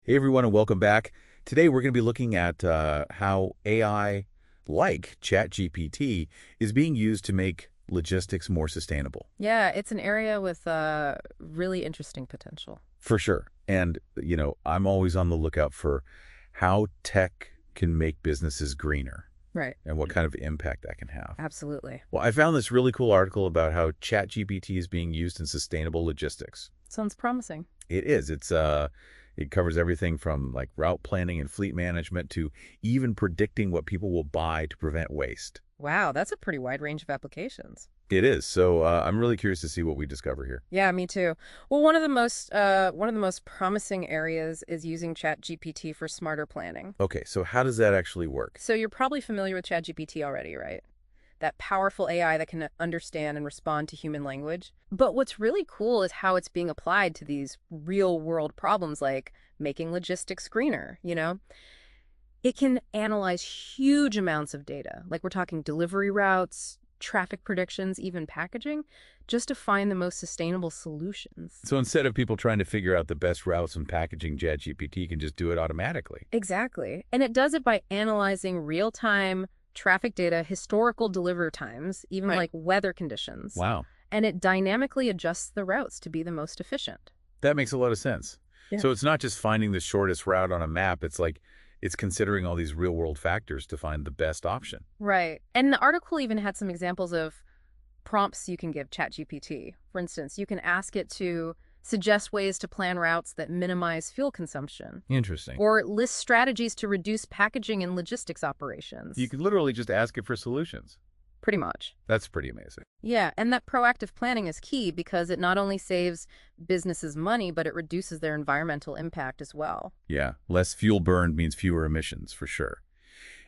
Hey everyone, and welcome back. Today we're going to be looking at how AI, like ChatGPT, is being used to make logistics more sustainable. Yeah, it's an area with really interesting potential. For sure. And, I'm always on the lookout for how tech can make businesses greener Right. and what kind of impact that can have. Absolutely. Well, I found this really cool article about how ChatGPT is being used in sustainable logistics. Sounds promising. It is. It covers everything from like route planning and fleet management to even predicting what people will buy to prevent waste. Wow, that's a pretty wide range of applications. It is. So I'm really curious to see what we discover here. Yeah, me too. Well, one of the most promising areas is using ChatGPT for smarter planning. Okay, so how does that actually work? So you're probably familiar with ChatGPT already, right? That powerful AI that can understand and respond to human language. But what's really cool is how it's being applied to these real-world problems like making logistics greener. It can analyze huge amounts of data, like we're talking delivery routes, traffic predictions, even packaging, just to find the most sustainable solutions. So instead of people trying to figure out the best routes and packaging, ChatGPT can just do it automatically. Exactly. And it does it by analyzing real-time traffic data, historical delivery times, even Right. like weather conditions. Wow, And it dynamically adjusts the routes to be the most efficient. that makes a lot of sense. Yeah. So it's not just finding the shortest route on a map. It's like it's considering all these real-world factors to find the best option. Right. And the article even had some examples of prompts you can give ChatGPT. For instance, you can ask it to suggest ways to plan routes that minimize fuel consumption Interesting. or list strategies to reduce packaging and logistics operations. You can literally just ask it for solutions. Pretty much. That's pretty amazing. Yeah, and that proactive planning is key because it not only saves businesses money, but it reduces their environmental impact as well. Yeah, less fuel burned means fewer emissions, for sure.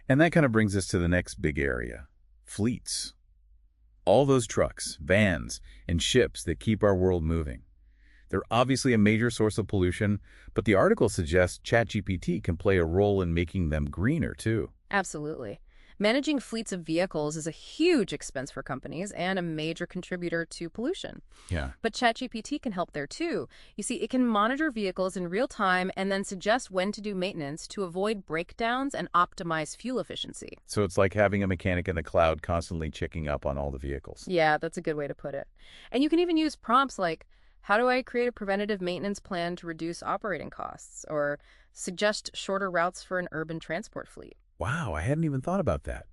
And that kind of brings us to the next big area, fleets. All those trucks, vans, and ships that keep our world moving. They're obviously a major source of pollution, but the article suggests ChatGPT can play a role in making them greener, too. Absolutely. Managing fleets of vehicles is a huge expense for companies and a major contributor to pollution. Yeah. But ChatGPT can help there too. You see, it can monitor vehicles in real time and then suggest when to do maintenance to avoid breakdowns and optimize fuel efficiency. So it's like having a mechanic in the cloud constantly checking up on all the vehicles. Yeah, that's a good way to put it. And you can even use prompts like, how do I create a preventative maintenance plan to reduce operating costs? Or suggest shorter routes for an urban transport fleet. Wow, I hadn't even thought about that.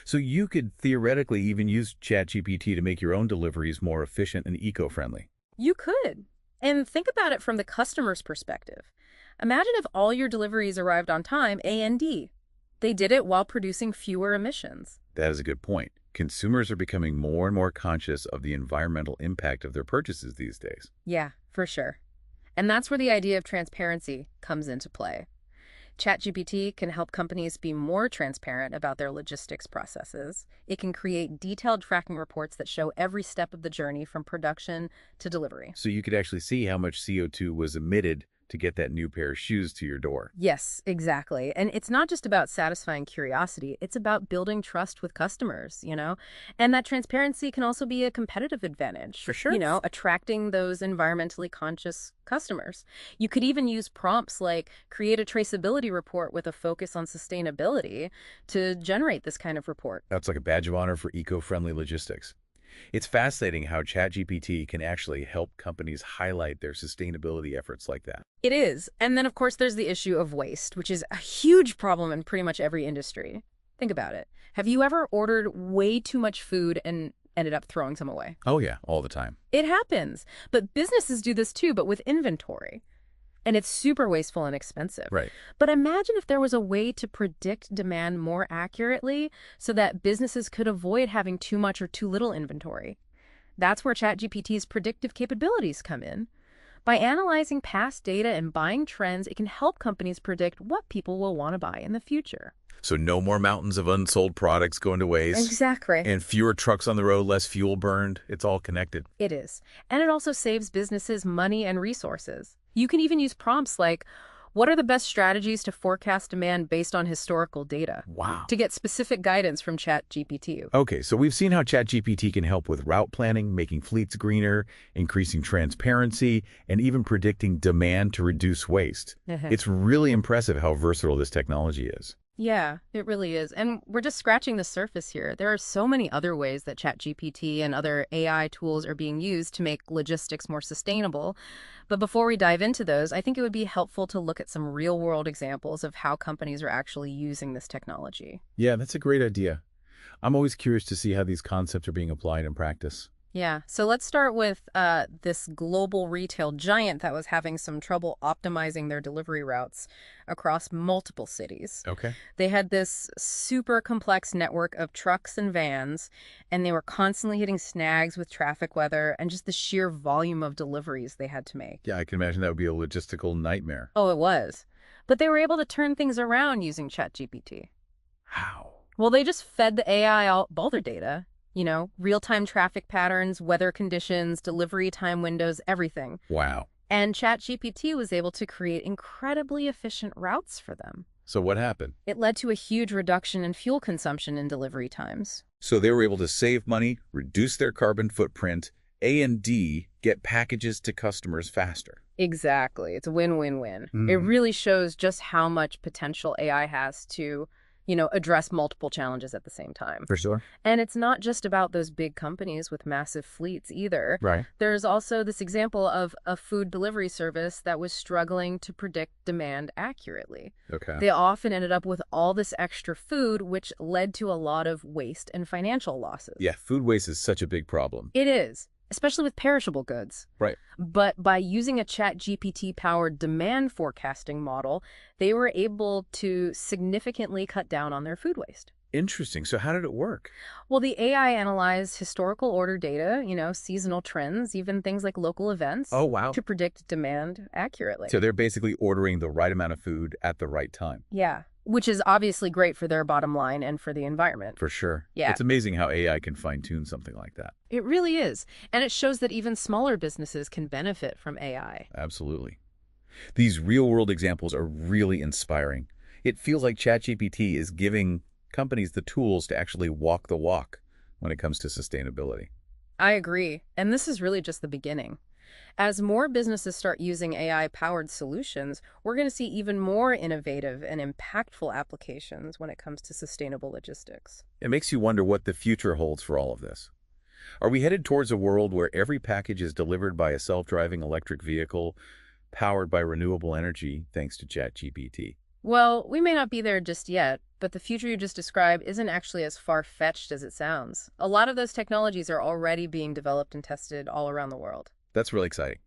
So you could theoretically even use ChatGPT to make your own deliveries more efficient and eco-friendly. You could. And think about it from the customer's perspective. Imagine if all your deliveries arrived on time, A&D. They did it while producing fewer emissions. That is a good point. Consumers are becoming more and more conscious of the environmental impact of their purchases these days. Yeah, for sure. And that's where the idea of transparency comes into play. ChatGPT can help companies be more transparent about their logistics processes. It can create detailed tracking reports that show every step of the journey from production to delivery. So you could actually see how much CO2 was emitted to get that new pair of shoes to your door. Yes, exactly. And it's not just about satisfying curiosity, it's about building trust with customers. And that transparency can also be a competitive advantage. For sure. Attracting those environmentally conscious customers. You could even use prompts like create a traceability report with a focus on sustainability to generate this kind of report. That's like a badge of honor for eco-friendly logistics. It's fascinating how ChatGPT can actually help companies highlight their sustainability efforts like that. It is. And then, of course, there's the issue of waste, which is a huge problem in pretty much every industry. Think about it. Have you ever ordered way too much food and ended up throwing some away? Oh yeah, all the time. It happens. But businesses do this too, but with inventory. And it's super wasteful and expensive. Right. But imagine if there was a way to predict demand more accurately so that businesses could avoid having too much or too little inventory. That's where ChatGPT's predictive capabilities come in. By analyzing past data and buying trends, it can help companies predict what people will want to buy in the future. So no more mountains of unsold products going to waste. Exactly. And fewer trucks on the road, less fuel burned. It's all connected. It is. And it also saves businesses money and resources. You can even use prompts like, What are the best strategies to forecast demand based on historical data? Wow. To get specific guidance from ChatGPT. Okay, so we've seen how ChatGPT can help with route planning, making fleets greener, increasing transparency, and even predicting demand to reduce waste. It's really impressive how versatile this technology is. Yeah, it really is. And we're just scratching the surface here. There are so many other ways that ChatGPT and other AI tools are being used to make logistics more sustainable. But before we dive into those, I think it would be helpful to look at some real-world examples of how companies are actually using this technology. Yeah, that's a great idea. I'm always curious to see how these concepts are being applied in practice. Yeah, so let's start with this global retail giant that was having some trouble optimizing their delivery routes across multiple cities. Okay. They had this super complex network of trucks and vans, and they were constantly hitting snags with traffic weather and just the sheer volume of deliveries they had to make. Yeah, I can imagine that would be a logistical nightmare. Oh, it was. But they were able to turn things around using ChatGPT. How? Well, they just fed the AI all their data. Real-time traffic patterns, weather conditions, delivery time windows, everything. Wow. And ChatGPT was able to create incredibly efficient routes for them. So what happened? It led to a huge reduction in fuel consumption and delivery times. So they were able to save money, reduce their carbon footprint, A&D, get packages to customers faster. Exactly. It's a win-win-win. It really shows just how much potential AI has to address multiple challenges at the same time. For sure. And it's not just about those big companies with massive fleets either. Right. There's also this example of a food delivery service that was struggling to predict demand accurately. Okay. They often ended up with all this extra food, which led to a lot of waste and financial losses. Yeah, food waste is such a big problem. It is, especially with perishable goods. Right. But by using a ChatGPT-powered demand forecasting model, they were able to significantly cut down on their food waste. Interesting. So how did it work? Well, the AI analyzed historical order data, seasonal trends, even things like local events. Oh, wow. To predict demand accurately. So they're basically ordering the right amount of food at the right time. Yeah, which is obviously great for their bottom line and for the environment. For sure. Yeah. It's amazing how AI can fine-tune something like that. It really is. And it shows that even smaller businesses can benefit from AI. Absolutely. These real-world examples are really inspiring. It feels like ChatGPT is giving companies the tools to actually walk the walk when it comes to sustainability. I agree. And this is really just the beginning. As more businesses start using AI-powered solutions, we're going to see even more innovative and impactful applications when it comes to sustainable logistics. It makes you wonder what the future holds for all of this. Are we headed towards a world where every package is delivered by a self-driving electric vehicle powered by renewable energy thanks to ChatGPT? Well, we may not be there just yet, but the future you just described isn't actually as far-fetched as it sounds. A lot of those technologies are already being developed and tested all around the world. That's really exciting.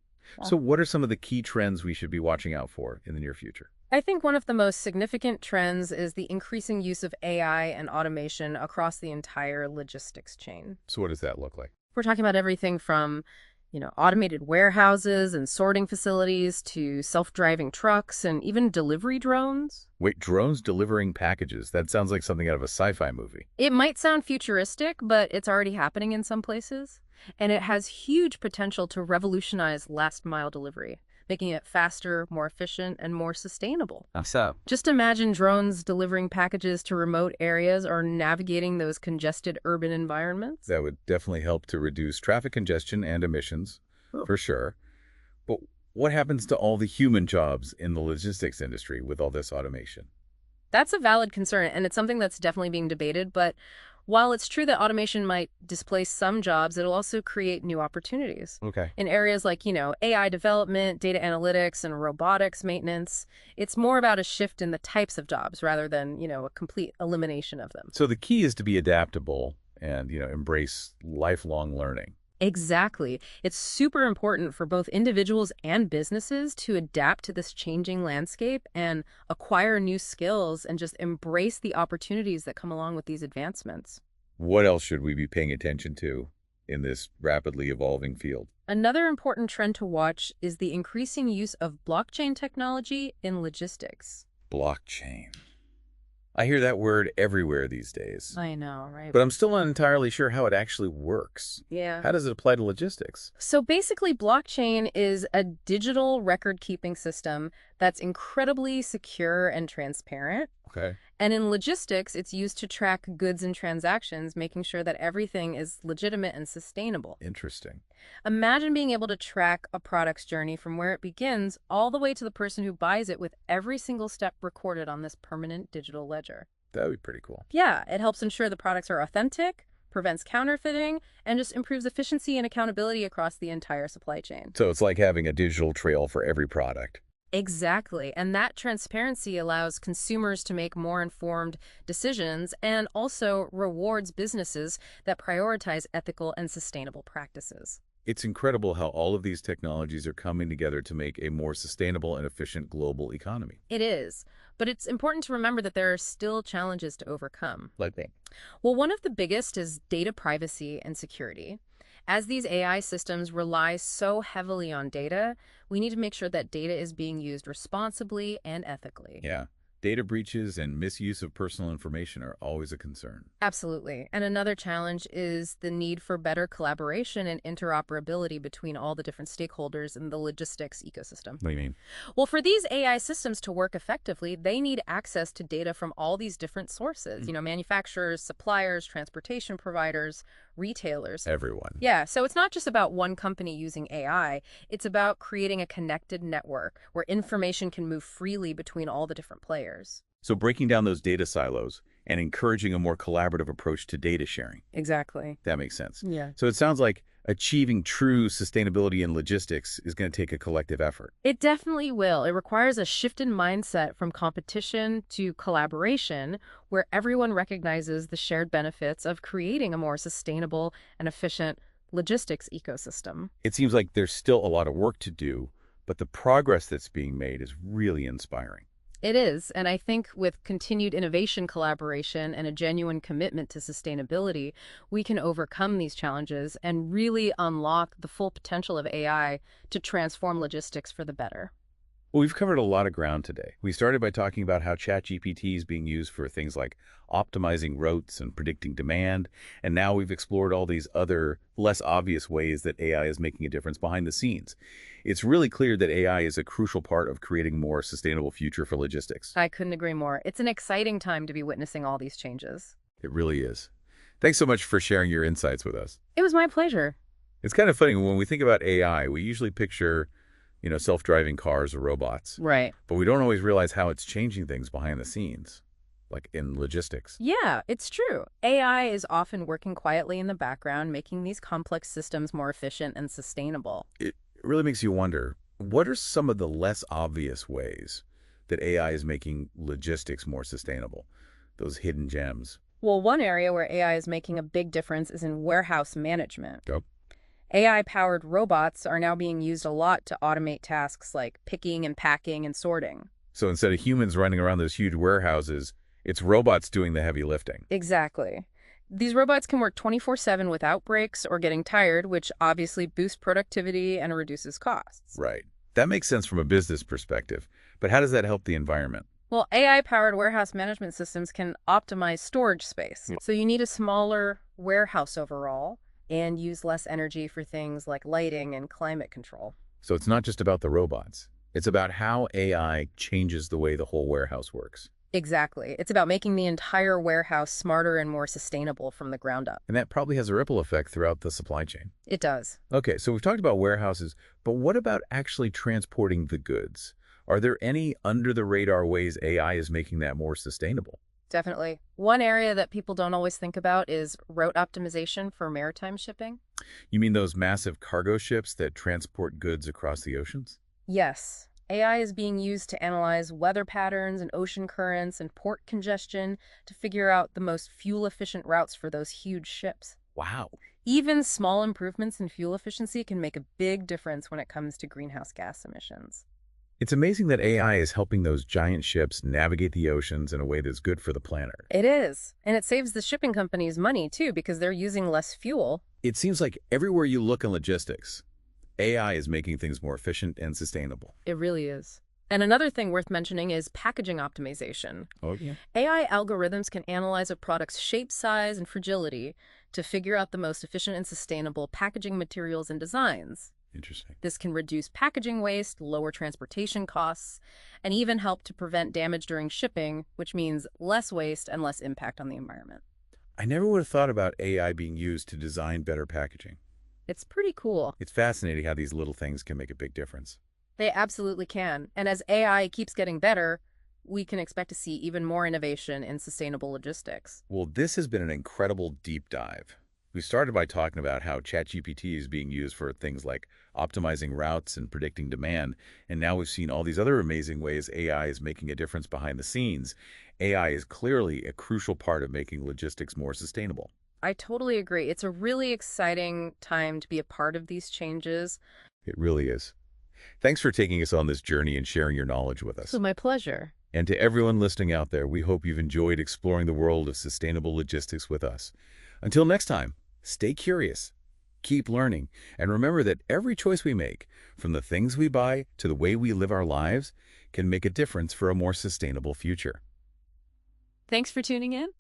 So what are some of the key trends we should be watching out for in the near future? I think one of the most significant trends is the increasing use of AI and automation across the entire logistics chain. So what does that look like? We're talking about everything from, automated warehouses and sorting facilities to self-driving trucks and even delivery drones. Wait, drones delivering packages? That sounds like something out of a sci-fi movie. It might sound futuristic, but it's already happening in some places. And it has huge potential to revolutionize last-mile delivery, making it faster, more efficient, and more sustainable. So, Just imagine drones delivering packages to remote areas or navigating those congested urban environments. that would definitely help to reduce traffic congestion and emissions, for sure. But what happens to all the human jobs in the logistics industry with all this automation? That's a valid concern, and it's something that's definitely being debated. But while it's true that automation might displace some jobs, it'll also create new opportunities. Okay. In areas like, AI development, data analytics, and robotics maintenance, it's more about a shift in the types of jobs rather than, a complete elimination of them. So the key is to be adaptable and, embrace lifelong learning. Exactly. It's super important for both individuals and businesses to adapt to this changing landscape and acquire new skills and just embrace the opportunities that come along with these advancements. What else should we be paying attention to in this rapidly evolving field? Another important trend to watch is the increasing use of blockchain technology in logistics. Blockchain. I hear that word everywhere these days. I know, right? But I'm still not entirely sure how it actually works. Yeah. How does it apply to logistics? So basically, blockchain is a digital record-keeping system that's incredibly secure and transparent. Okay. And in logistics, it's used to track goods and transactions, making sure that everything is legitimate and sustainable. Interesting. Imagine being able to track a product's journey from where it begins all the way to the person who buys it with every single step recorded on this permanent digital ledger. That would be pretty cool. Yeah, it helps ensure the products are authentic, prevents counterfeiting, and just improves efficiency and accountability across the entire supply chain. So it's like having a digital trail for every product. Exactly. And that transparency allows consumers to make more informed decisions and also rewards businesses that prioritize ethical and sustainable practices. It's incredible how all of these technologies are coming together to make a more sustainable and efficient global economy. It is. But it's important to remember that there are still challenges to overcome. Like that. Well, one of the biggest is data privacy and security. As these AI systems rely so heavily on data, we need to make sure that data is being used responsibly and ethically. Yeah. Data breaches and misuse of personal information are always a concern. Absolutely. And another challenge is the need for better collaboration and interoperability between all the different stakeholders in the logistics ecosystem. What do you mean? Well, for these AI systems to work effectively, they need access to data from all these different sources, manufacturers, suppliers, transportation providers, retailers. Everyone. Yeah, so it's not just about one company using AI, it's about creating a connected network where information can move freely between all the different players. So breaking down those data silos and encouraging a more collaborative approach to data sharing. Exactly. That makes sense. Yeah. So it sounds like achieving true sustainability in logistics is going to take a collective effort. It definitely will. It requires a shift in mindset from competition to collaboration, where everyone recognizes the shared benefits of creating a more sustainable and efficient logistics ecosystem. It seems like there's still a lot of work to do, but the progress that's being made is really inspiring. It is, and I think with continued innovation collaboration and a genuine commitment to sustainability, we can overcome these challenges and really unlock the full potential of AI to transform logistics for the better. Well, we've covered a lot of ground today. We started by talking about how ChatGPT is being used for things like optimizing routes and predicting demand, and now we've explored all these other, less obvious ways that AI is making a difference behind the scenes. It's really clear that AI is a crucial part of creating a more sustainable future for logistics. I couldn't agree more. It's an exciting time to be witnessing all these changes. It really is. Thanks so much for sharing your insights with us. It was my pleasure. It's kind of funny, when we think about AI, we usually picture self-driving cars or robots. Right. But we don't always realize how it's changing things behind the scenes, like in logistics. Yeah, it's true. AI is often working quietly in the background, making these complex systems more efficient and sustainable. It really makes you wonder, what are some of the less obvious ways that AI is making logistics more sustainable? Those hidden gems. Well, one area where AI is making a big difference is in warehouse management. Yep. AI-powered robots are now being used a lot to automate tasks like picking and packing and sorting. So instead of humans running around those huge warehouses, it's robots doing the heavy lifting. Exactly. These robots can work 24/7 without breaks or getting tired, which obviously boosts productivity and reduces costs. Right. That makes sense from a business perspective. But how does that help the environment? Well, AI-powered warehouse management systems can optimize storage space. So you need a smaller warehouse overall and use less energy for things like lighting and climate control. So it's not just about the robots. It's about how AI changes the way the whole warehouse works. Exactly. It's about making the entire warehouse smarter and more sustainable from the ground up. And that probably has a ripple effect throughout the supply chain. It does. Okay, so we've talked about warehouses, but what about actually transporting the goods? Are there any under-the-radar ways AI is making that more sustainable? Definitely. One area that people don't always think about is route optimization for maritime shipping. You mean those massive cargo ships that transport goods across the oceans? Yes. AI is being used to analyze weather patterns and ocean currents and port congestion to figure out the most fuel-efficient routes for those huge ships. Wow. Even small improvements in fuel efficiency can make a big difference when it comes to greenhouse gas emissions. It's amazing that AI is helping those giant ships navigate the oceans in a way that's good for the planet. It is. And it saves the shipping companies money, too, because they're using less fuel. It seems like everywhere you look in logistics, AI is making things more efficient and sustainable. It really is. And another thing worth mentioning is packaging optimization. Oh, yeah. AI algorithms can analyze a product's shape, size, and fragility to figure out the most efficient and sustainable packaging materials and designs. Interesting. This can reduce packaging waste, lower transportation costs, and even help to prevent damage during shipping, which means less waste and less impact on the environment. I never would have thought about AI being used to design better packaging. It's pretty cool. It's fascinating how these little things can make a big difference. They absolutely can. And as AI keeps getting better, we can expect to see even more innovation in sustainable logistics. Well, this has been an incredible deep dive. We started by talking about how ChatGPT is being used for things like optimizing routes and predicting demand, and now we've seen all these other amazing ways AI is making a difference behind the scenes. AI is clearly a crucial part of making logistics more sustainable. I totally agree. It's a really exciting time to be a part of these changes. It really is. Thanks for taking us on this journey and sharing your knowledge with us. So my pleasure. And to everyone listening out there, we hope you've enjoyed exploring the world of sustainable logistics with us. Until next time, stay curious, keep learning, and remember that every choice we make, from the things we buy to the way we live our lives, can make a difference for a more sustainable future. Thanks for tuning in.